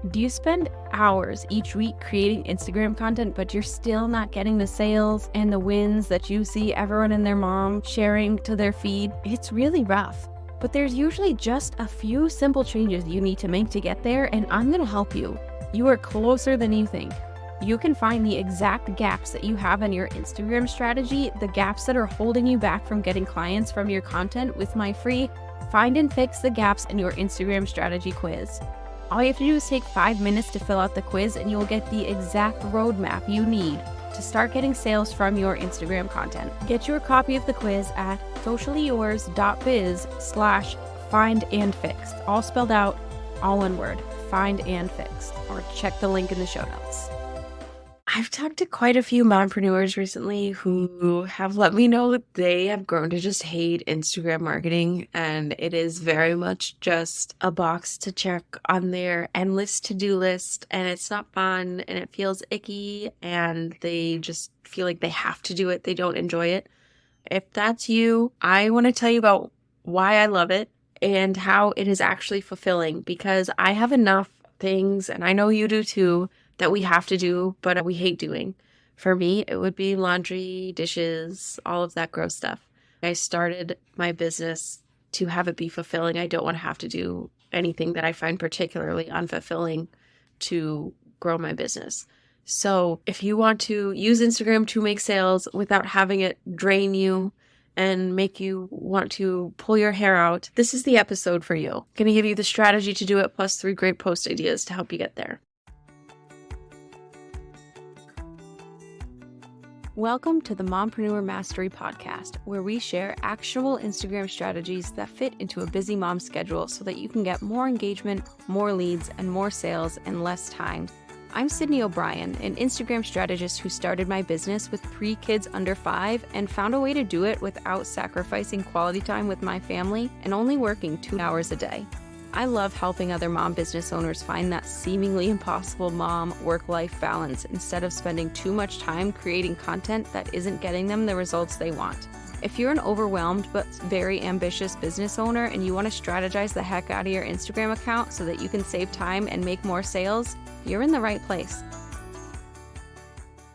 Do you spend hours each week creating Instagram content, but you're still not getting the sales and the wins that you see everyone and their mom sharing to their feed? It's really rough. But there's usually just a few simple changes you need to make to get there, and I'm going to help you. You are closer than you think. You can find the exact gaps that you have in your Instagram strategy, the gaps that are holding you back from getting clients from your content, with my free Find and Fix the Gaps in Your Instagram Strategy quiz. All you have to do is take 5 minutes to fill out the quiz, and you will get the exact roadmap you need to start getting sales from your Instagram content. Get your copy of the quiz at sociallyyours.biz/findandfixed. All spelled out, all one word, find and fixed, or check the link in the show notes. I've talked to quite a few mompreneurs recently who have let me know that they have grown to just hate Instagram marketing, and it is very much just a box to check on their endless to-do list, and it's not fun, and it feels icky, and they just feel like they have to do it. They don't enjoy it. If that's you, I want to tell you about why I love it and how it is actually fulfilling, because I have enough things, and I know you do too, that we have to do, but we hate doing. For me, it would be laundry, dishes, all of that gross stuff. I started my business to have it be fulfilling. I don't want to have to do anything that I find particularly unfulfilling to grow my business. So if you want to use Instagram to make sales without having it drain you and make you want to pull your hair out, this is the episode for you. I'm going to give you the strategy to do it, plus 3 great post ideas to help you get there. Welcome to the Mompreneur Mastery Podcast, where we share actionable Instagram strategies that fit into a busy mom's schedule so that you can get more engagement, more leads, and more sales in less time. I'm Sydney O'Brien, an Instagram strategist who started my business with 3 kids under 5 and found a way to do it without sacrificing quality time with my family and only working 2 hours a day. I love helping other mom business owners find that seemingly impossible mom work-life balance instead of spending too much time creating content that isn't getting them the results they want. If you're an overwhelmed but very ambitious business owner and you want to strategize the heck out of your Instagram account so that you can save time and make more sales, you're in the right place.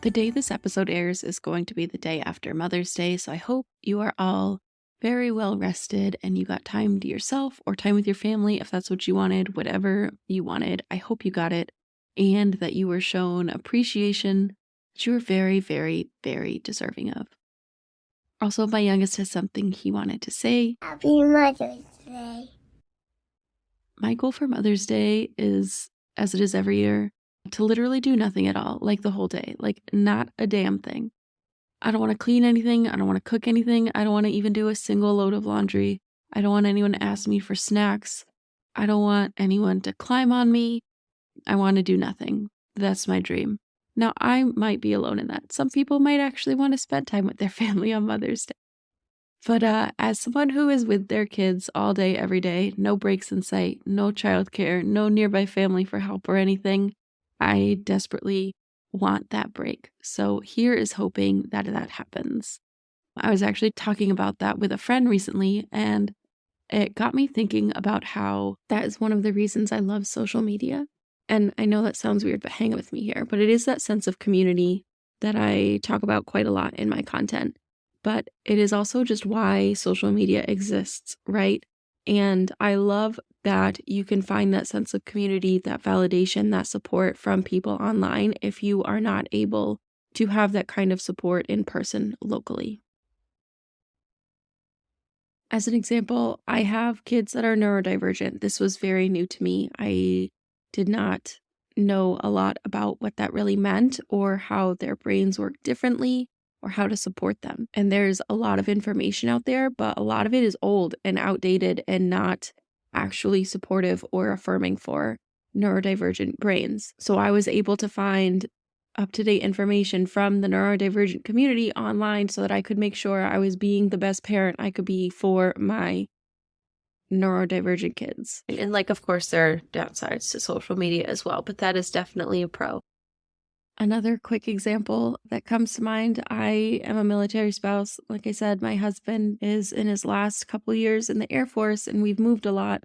The day this episode airs is going to be the day after Mother's Day, so I hope you are all very well rested and you got time to yourself or time with your family if that's what you wanted, whatever you wanted. I hope you got it, and that you were shown appreciation that you were very, very, very deserving of. Also, my youngest has something he wanted to say. Happy Mother's Day. My goal for Mother's Day is, as it is every year, to literally do nothing at all, like the whole day, like not a damn thing. I don't want to clean anything. I don't want to cook anything. I don't want to even do a single load of laundry. I don't want anyone to ask me for snacks. I don't want anyone to climb on me. I want to do nothing. That's my dream. Now, I might be alone in that. Some people might actually want to spend time with their family on Mother's Day. But as someone who is with their kids all day, every day, no breaks in sight, no childcare, no nearby family for help or anything, I desperately want that break. So here is hoping that that happens. I was actually talking about that with a friend recently, and it got me thinking about how that is one of the reasons I love social media. And I know that sounds weird, but hang with me here. But it is that sense of community that I talk about quite a lot in my content. But it is also just why social media exists, right? And I love that you can find that sense of community, that validation, that support from people online if you are not able to have that kind of support in person locally. As an example, I have kids that are neurodivergent. This was very new to me. I did not know a lot about what that really meant or how their brains work differently or how to support them. And there's a lot of information out there, but a lot of it is old and outdated and not actually supportive or affirming for neurodivergent brains. So I was able to find up-to-date information from the neurodivergent community online so that I could make sure I was being the best parent I could be for my neurodivergent kids. And like, of course, there are downsides to social media as well, but that is definitely a pro. Another quick example that comes to mind, I am a military spouse. Like I said, my husband is in his last couple years in the Air Force, and we've moved a lot.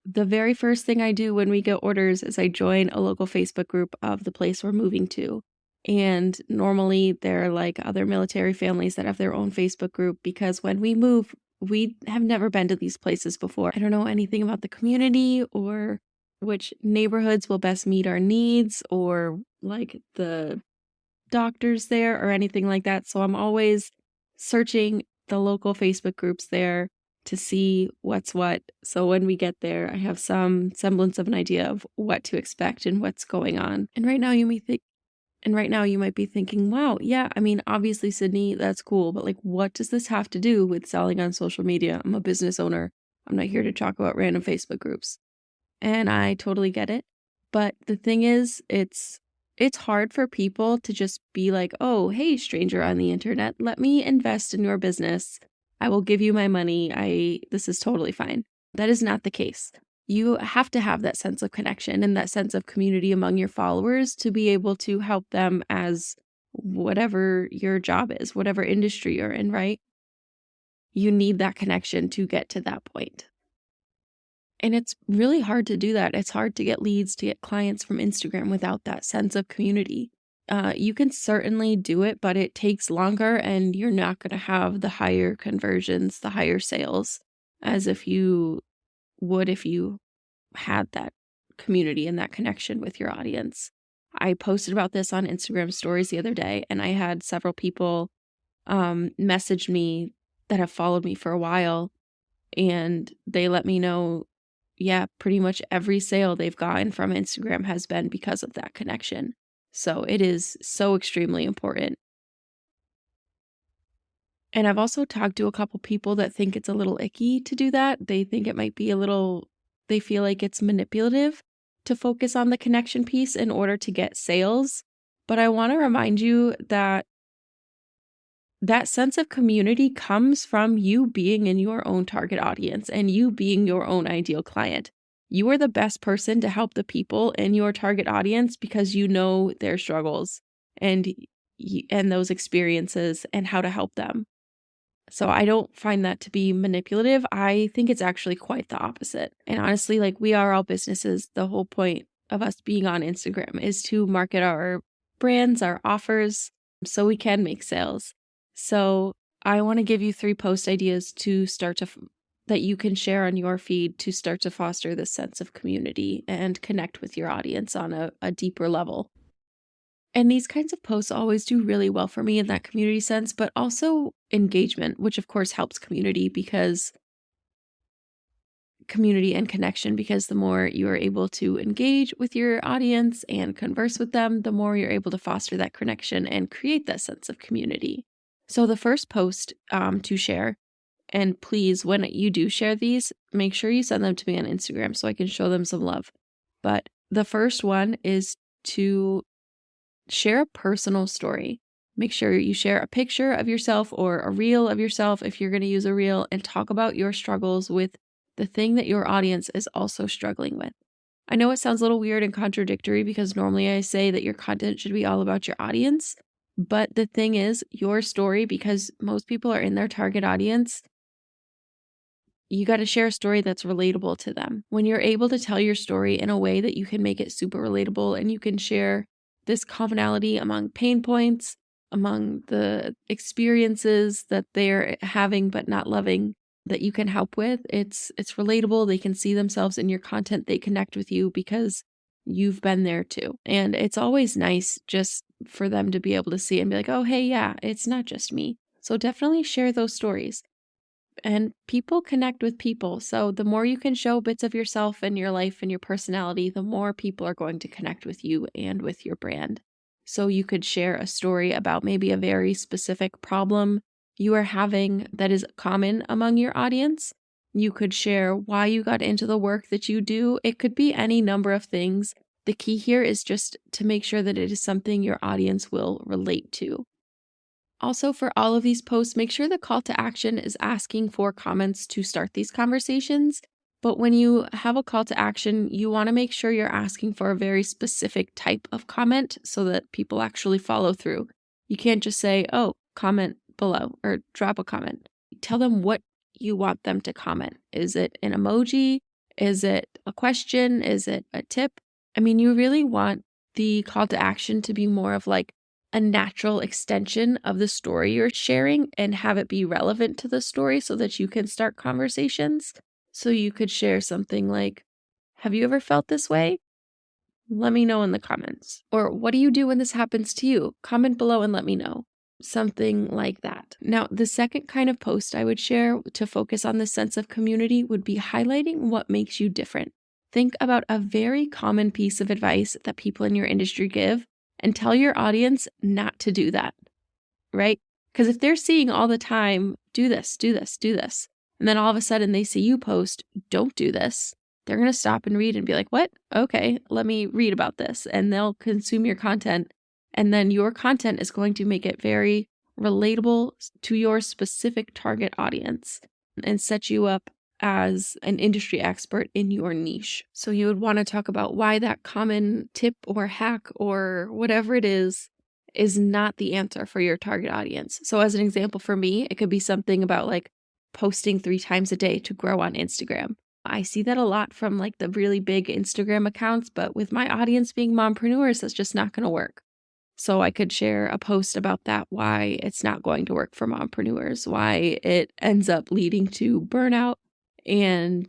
The very first thing I do when we get orders is I join a local Facebook group of the place we're moving to. And normally they're like other military families that have their own Facebook group because when we move, we have never been to these places before. I don't know anything about the community or which neighborhoods will best meet our needs or like the doctors there or anything like that. So I'm always searching the local Facebook groups there to see what's what. So when we get there, I have some semblance of an idea of what to expect and what's going on. And right now you might be thinking, wow, yeah, I mean, obviously, Sydney, that's cool, but like, what does this have to do with selling on social media? I'm a business owner. I'm not here to talk about random Facebook groups. And I totally get it. But the thing is, it's hard for people to just be like, "Oh, hey, stranger on the internet, let me invest in your business. I will give you my money. This is totally fine." That is not the case. You have to have that sense of connection and that sense of community among your followers to be able to help them as whatever your job is, whatever industry you're in, right? You need that connection to get to that point. And it's really hard to do that. It's hard to get leads, to get clients from Instagram without that sense of community. You can certainly do it, but it takes longer and you're not going to have the higher conversions, the higher sales as if you would if you had that community and that connection with your audience. I posted about this on Instagram stories the other day, and I had several people message me that have followed me for a while, and they let me know, yeah, pretty much every sale they've gotten from Instagram has been because of that connection. So it is so extremely important. And I've also talked to a couple people that think it's a little icky to do that. They think it might be they feel like it's manipulative to focus on the connection piece in order to get sales. But I want to remind you that that sense of community comes from you being in your own target audience and you being your own ideal client. You are the best person to help the people in your target audience because you know their struggles and and those experiences and how to help them. So I don't find that to be manipulative. I think it's actually quite the opposite. And honestly, like we are all businesses. The whole point of us being on Instagram is to market our brands, our offers, so we can make sales. So I want to give you 3 post ideas to start to that you can share on your feed to start to foster this sense of community and connect with your audience on a deeper level. And these kinds of posts always do really well for me in that community sense, but also engagement, which of course helps community and connection, because the more you are able to engage with your audience and converse with them, the more you're able to foster that connection and create that sense of community. So the first post to share, and please, when you do share these, make sure you send them to me on Instagram so I can show them some love. But the first one is to share a personal story. Make sure you share a picture of yourself or a reel of yourself if you're going to use a reel, and talk about your struggles with the thing that your audience is also struggling with. I know it sounds a little weird and contradictory because normally I say that your content should be all about your audience, but the thing is, your story, because most people are in their target audience, you got to share a story that's relatable to them. When you're able to tell your story in a way that you can make it super relatable and you can share this commonality among pain points, among the experiences that they're having but not loving, that you can help with, it's relatable. They can see themselves in your content. They connect with you because you've been there too. And it's always nice just for them to be able to see and be like, oh, hey, yeah, it's not just me. So definitely share those stories. And people connect with people. So the more you can show bits of yourself and your life and your personality, the more people are going to connect with you and with your brand. So you could share a story about maybe a very specific problem you are having that is common among your audience. You could share why you got into the work that you do. It could be any number of things. The key here is just to make sure that it is something your audience will relate to. Also, for all of these posts, make sure the call to action is asking for comments to start these conversations. But when you have a call to action, you want to make sure you're asking for a very specific type of comment so that people actually follow through. You can't just say, oh, comment below or drop a comment. Tell them what you want them to comment. Is it an emoji? Is it a question? Is it a tip? I mean, you really want the call to action to be more of like a natural extension of the story you're sharing and have it be relevant to the story so that you can start conversations. So you could share something like, have you ever felt this way? Let me know in the comments. Or what do you do when this happens to you? Comment below and let me know. Something like that. Now, the second kind of post I would share to focus on the sense of community would be highlighting what makes you different. Think about a very common piece of advice that people in your industry give and tell your audience not to do that, right? Because if they're seeing all the time, do this, do this, do this, and then all of a sudden they see you post, don't do this, they're going to stop and read and be like, what? Okay, let me read about this. And they'll consume your content. And then your content is going to make it very relatable to your specific target audience and set you up as an industry expert in your niche. So you would want to talk about why that common tip or hack or whatever it is not the answer for your target audience. So as an example for me, it could be something about like posting 3 times a day to grow on Instagram. I see that a lot from like the really big Instagram accounts, but with my audience being mompreneurs, that's just not going to work. So I could share a post about that, why it's not going to work for mompreneurs, why it ends up leading to burnout and,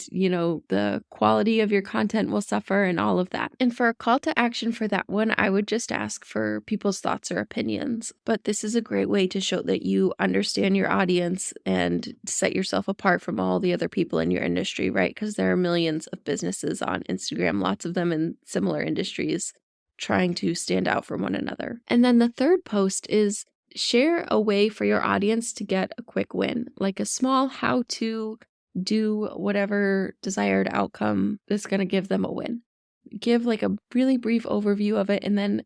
the quality of your content will suffer and all of that. And for a call to action for that one, I would just ask for people's thoughts or opinions. But this is a great way to show that you understand your audience and set yourself apart from all the other people in your industry, right? Because there are millions of businesses on Instagram, lots of them in similar industries, trying to stand out from one another. And then the third post is share a way for your audience to get a quick win, like a small how to do whatever desired outcome that's going to give them a win. Give like a really brief overview of it. And then,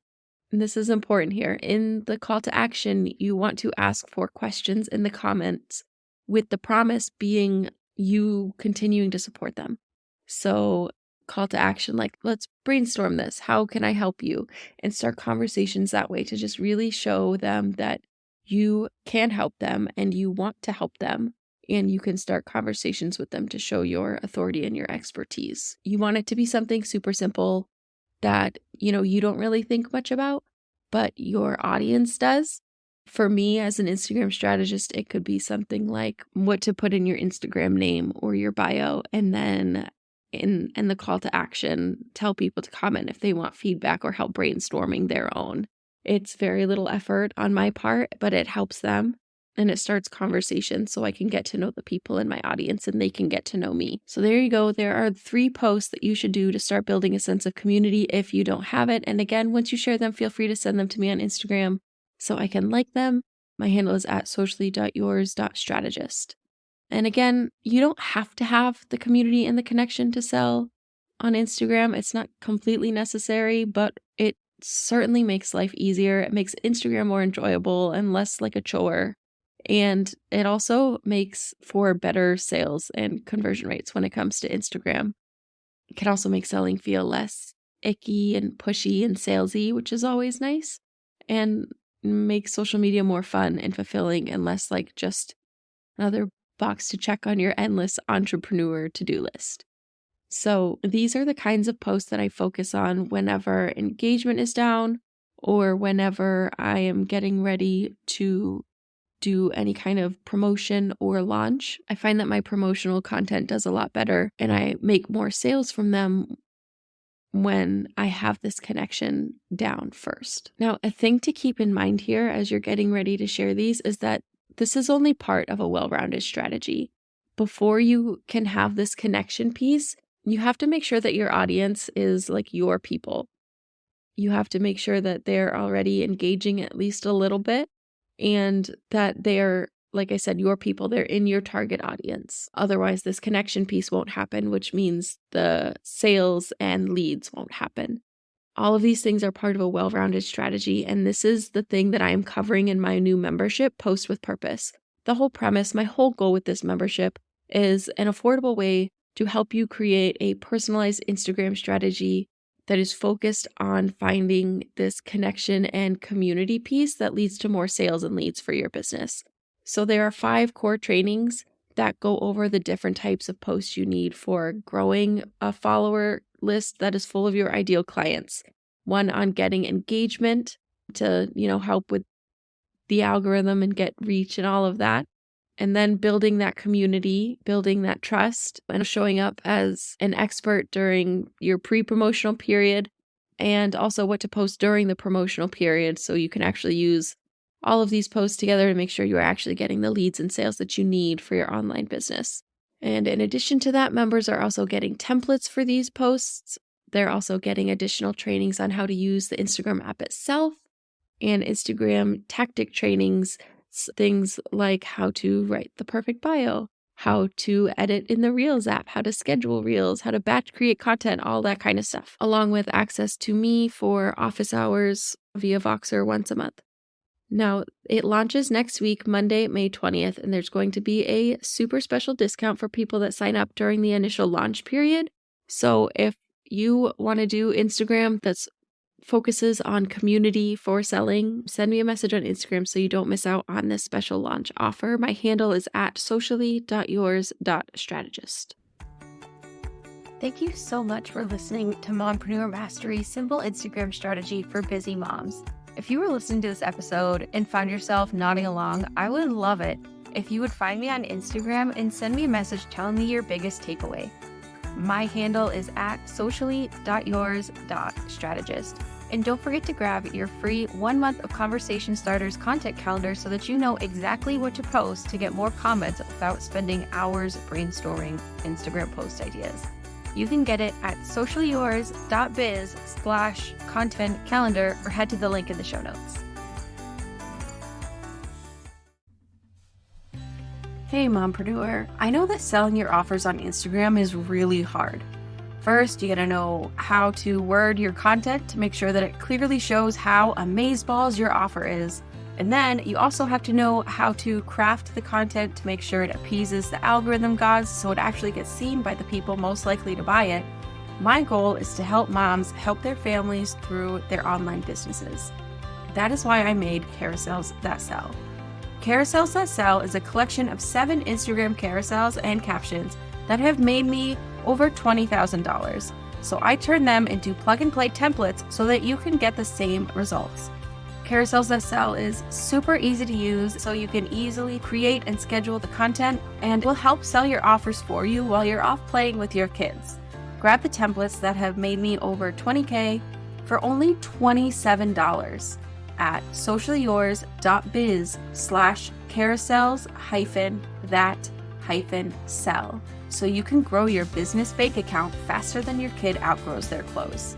and this is important here, in the call to action, you want to ask for questions in the comments with the promise being you continuing to support them. So call to action, like, let's brainstorm this. How can I help you? And start conversations that way to just really show them that you can help them and you want to help them. And you can start conversations with them to show your authority and your expertise. You want it to be something super simple that, you don't really think much about, but your audience does. For me as an Instagram strategist, it could be something like what to put in your Instagram name or your bio, and then in the call to action, tell people to comment if they want feedback or help brainstorming their own. It's very little effort on my part, but it helps them. And it starts conversation so I can get to know the people in my audience and they can get to know me. So there you go. There are 3 posts that you should do to start building a sense of community if you don't have it. And again, once you share them, feel free to send them to me on Instagram so I can like them. My handle is at socially.yours.strategist. And again, you don't have to have the community and the connection to sell on Instagram. It's not completely necessary, but it certainly makes life easier. It makes Instagram more enjoyable and less like a chore. And it also makes for better sales and conversion rates when it comes to Instagram. It can also make selling feel less icky and pushy and salesy, which is always nice, and make social media more fun and fulfilling and less like just another box to check on your endless entrepreneur to-do list. So these are the kinds of posts that I focus on whenever engagement is down or whenever I am getting ready to do any kind of promotion or launch. I find that my promotional content does a lot better and I make more sales from them when I have this connection down first. Now, a thing to keep in mind here as you're getting ready to share these is that this is only part of a well-rounded strategy. Before you can have this connection piece, you have to make sure that your audience is like your people. You have to make sure that they're already engaging at least a little bit and that they're, like I said, your people, they're in your target audience. Otherwise, this connection piece won't happen, which means the sales and leads won't happen. All of these things are part of a well-rounded strategy, and this is the thing that I am covering in my new membership, Post with Purpose. The whole premise, my whole goal with this membership is an affordable way to help you create a personalized Instagram strategy that is focused on finding this connection and community piece that leads to more sales and leads for your business. So there are 5 core trainings that go over the different types of posts you need for growing a follower list that is full of your ideal clients. One on getting engagement to, help with the algorithm and get reach and all of that. And then building that community, building that trust, and showing up as an expert during your pre-promotional period, and also what to post during the promotional period so you can actually use all of these posts together to make sure you are actually getting the leads and sales that you need for your online business. And in addition to that, members are also getting templates for these posts. They're also getting additional trainings on how to use the Instagram app itself and Instagram tactic trainings, things like how to write the perfect bio, how to edit in the Reels app, how to schedule Reels, how to batch create content, all that kind of stuff, along with access to me for office hours via Voxer once a month. Now, it launches next week, Monday, May 20th, and there's going to be a super special discount for people that sign up during the initial launch period. So if you want to do Instagram that's focuses on community for selling, send me a message on Instagram so you don't miss out on this special launch offer. My handle is @socially.yours.strategist. Thank you so much for listening to Mompreneur Mastery, Simple Instagram Strategy for Busy Moms. If you were listening to this episode and found yourself nodding along, I would love it if you would find me on Instagram and send me a message telling me your biggest takeaway. My handle is @socially.yours.strategist. And don't forget to grab your free 1 month of Conversation Starters content calendar so that you know exactly what to post to get more comments without spending hours brainstorming Instagram post ideas. You can get it at sociallyyours.biz/content calendar or head to the link in the show notes. Hey mompreneur, I know that selling your offers on Instagram is really hard. First, you gotta know how to word your content to make sure that it clearly shows how amazeballs your offer is. And then you also have to know how to craft the content to make sure it appeases the algorithm gods so it actually gets seen by the people most likely to buy it. My goal is to help moms help their families through their online businesses. That is why I made Carousels That Sell. Carousels That Sell is a collection of 7 Instagram carousels and captions that have made me over $20,000. So I turned them into plug-and-play templates so that you can get the same results. Carousels That Sell is super easy to use, so you can easily create and schedule the content and will help sell your offers for you while you're off playing with your kids. Grab the templates that have made me over $20K for only $27 at sociallyyours.biz/carousels-that-sell so you can grow your business bank account faster than your kid outgrows their clothes.